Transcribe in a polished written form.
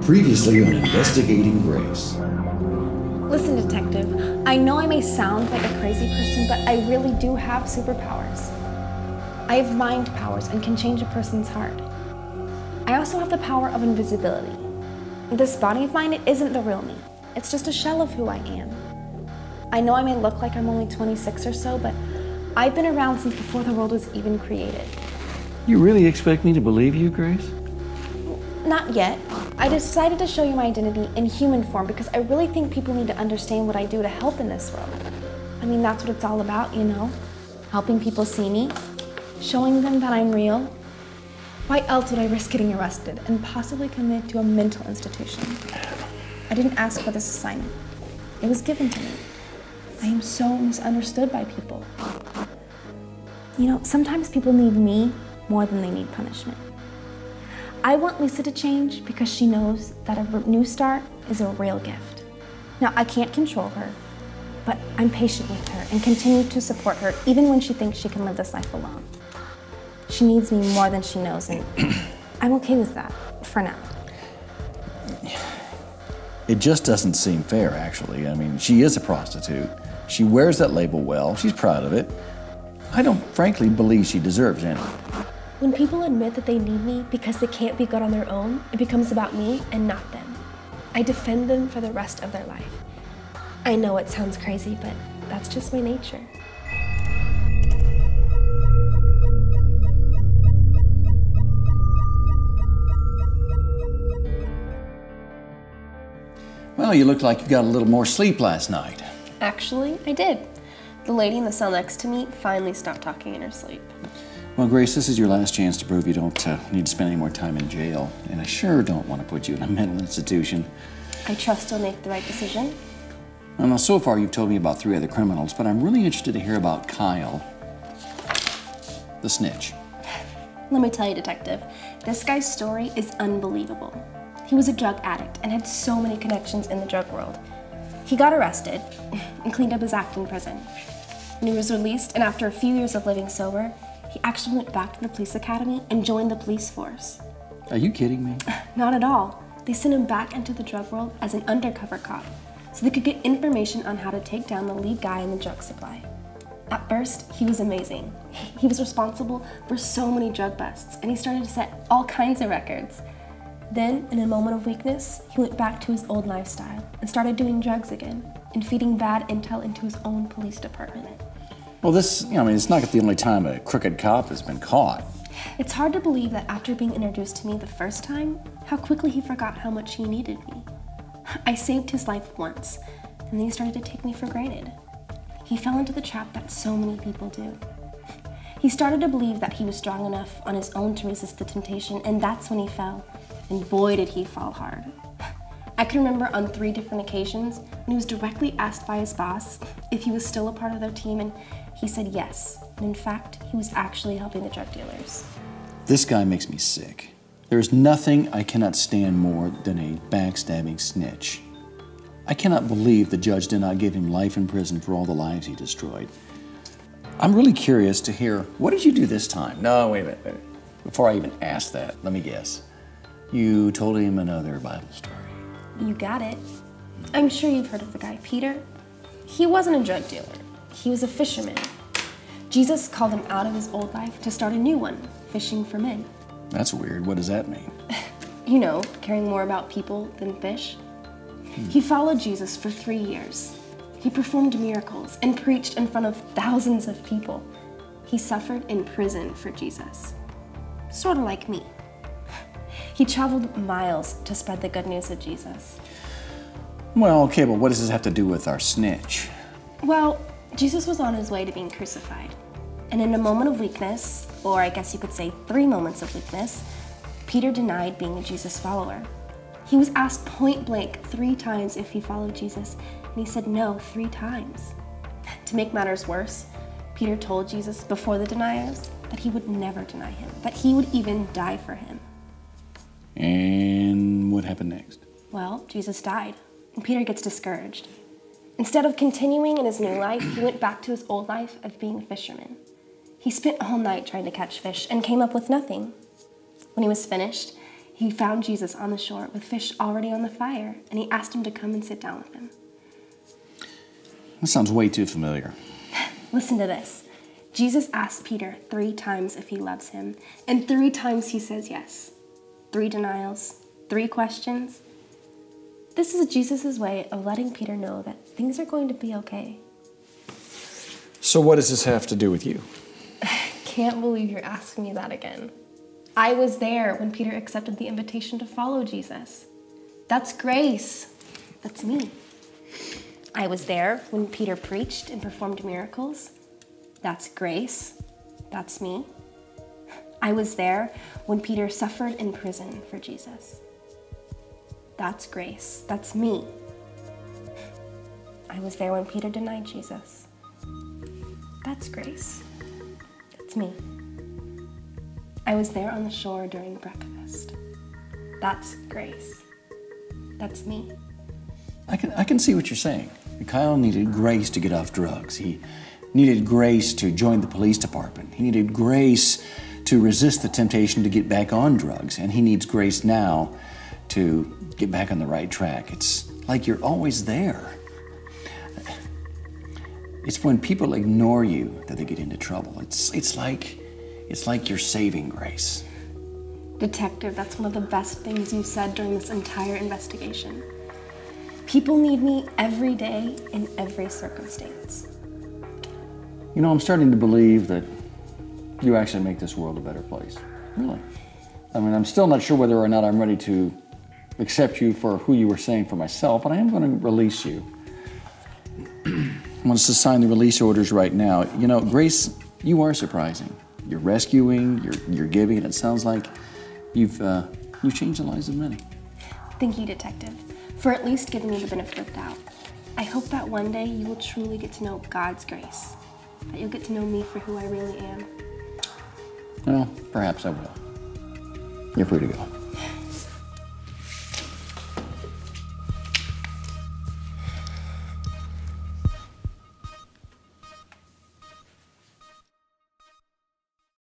Previously on Investigating Grace. Listen, Detective, I know I may sound like a crazy person, but I really do have superpowers. I have mind powers and can change a person's heart. I also have the power of invisibility. This body of mine, it isn't the real me. It's just a shell of who I am. I know I may look like I'm only 26 or so, but I've been around since before the world was even created. You really expect me to believe you, Grace? Not yet. I decided to show you my identity in human form because I really think people need to understand what I do to help in this world. I mean, that's what it's all about, you know? Helping people see me, showing them that I'm real. Why else would I risk getting arrested and possibly committed to a mental institution? I didn't ask for this assignment. It was given to me. I am so misunderstood by people. You know, sometimes people need me more than they need punishment. I want Lisa to change because she knows that a new start is a real gift. Now, I can't control her, but I'm patient with her and continue to support her even when she thinks she can live this life alone. She needs me more than she knows, and I'm okay with that, for now. It just doesn't seem fair, actually. I mean, she is a prostitute. She wears that label well. She's proud of it. I don't frankly believe she deserves any. When people admit that they need me because they can't be good on their own, it becomes about me and not them. I defend them for the rest of their life. I know it sounds crazy, but that's just my nature. Well, you look like you got a little more sleep last night. Actually, I did. The lady in the cell next to me finally stopped talking in her sleep. Well, Grace, this is your last chance to prove you don't need to spend any more time in jail. And I sure don't want to put you in a mental institution. I trust you'll make the right decision. Well, now, so far you've told me about 3 other criminals, but I'm really interested to hear about Kyle, the snitch. Let me tell you, Detective, this guy's story is unbelievable. He was a drug addict and had so many connections in the drug world. He got arrested and cleaned up his act in prison. When he was released, and after a few years of living sober, he actually went back to the police academy and joined the police force. Are you kidding me? Not at all. They sent him back into the drug world as an undercover cop, so they could get information on how to take down the lead guy in the drug supply. At first, he was amazing. He was responsible for so many drug busts, and he started to set all kinds of records. Then, in a moment of weakness, he went back to his old lifestyle and started doing drugs again and feeding bad intel into his own police department. Well, it's not the only time a crooked cop has been caught. It's hard to believe that after being introduced to me the first time, how quickly he forgot how much he needed me. I saved his life once, and then he started to take me for granted. He fell into the trap that so many people do. He started to believe that he was strong enough on his own to resist the temptation, and that's when he fell. And boy, did he fall hard. I can remember on 3 different occasions when he was directly asked by his boss if he was still a part of their team, and he said yes. And in fact, he was actually helping the drug dealers. This guy makes me sick. There's nothing I cannot stand more than a backstabbing snitch. I cannot believe the judge did not give him life in prison for all the lives he destroyed. I'm really curious to hear, what did you do this time? No, wait a minute. Before I even ask that, let me guess. You told him another Bible story. You got it. I'm sure you've heard of the guy, Peter. He wasn't a drug dealer. He was a fisherman. Jesus called him out of his old life to start a new one, fishing for men. That's weird. What does that mean? You know, caring more about people than fish. He followed Jesus for 3 years. He performed miracles and preached in front of thousands of people. He suffered in prison for Jesus. Sort of like me. He traveled miles to spread the good news of Jesus. Well, okay, but what does this have to do with our snitch? Well, Jesus was on his way to being crucified. And in a moment of weakness, or I guess you could say 3 moments of weakness, Peter denied being a Jesus follower. He was asked point blank 3 times if he followed Jesus, and he said no 3 times. To make matters worse, Peter told Jesus before the deniers that he would never deny him, that he would even die for him. And what happened next? Well, Jesus died, and Peter gets discouraged. Instead of continuing in his new life, he went back to his old life of being a fisherman. He spent all night trying to catch fish and came up with nothing. When he was finished, He found Jesus on the shore with fish already on the fire, and he asked him to come and sit down with him. That sounds way too familiar. Listen to this. Jesus asked Peter 3 times if he loves him, and 3 times he says yes. 3 denials, 3 questions. This is Jesus' way of letting Peter know that things are going to be okay. So what does this have to do with you? Can't believe you're asking me that again. I was there when Peter accepted the invitation to follow Jesus. That's grace. That's me. I was there when Peter preached and performed miracles. That's grace. That's me. I was there when Peter suffered in prison for Jesus. That's grace. That's me. I was there when Peter denied Jesus. That's grace. That's me. I was there on the shore during breakfast. That's grace. That's me. I can see what you're saying. Kyle needed grace to get off drugs. He needed grace to join the police department. He needed grace to resist the temptation to get back on drugs. And he needs grace now to get back on the right track. It's like you're always there. It's when people ignore you that they get into trouble. It's like you're saving grace. Detective, that's one of the best things you said during this entire investigation. People need me every day in every circumstance. You know, I'm starting to believe that you actually make this world a better place. Really. I mean, I'm still not sure whether or not I'm ready to accept you for who you were saying for myself, but I am going to release you. I want us to sign the release orders right now. You know, Grace, you are surprising. You're rescuing, you're giving, and it sounds like you've changed the lives of many. Thank you, Detective, for at least giving me the benefit of the doubt. I hope that one day you will truly get to know God's grace, that you'll get to know me for who I really am. Well, perhaps I will. You're free to go.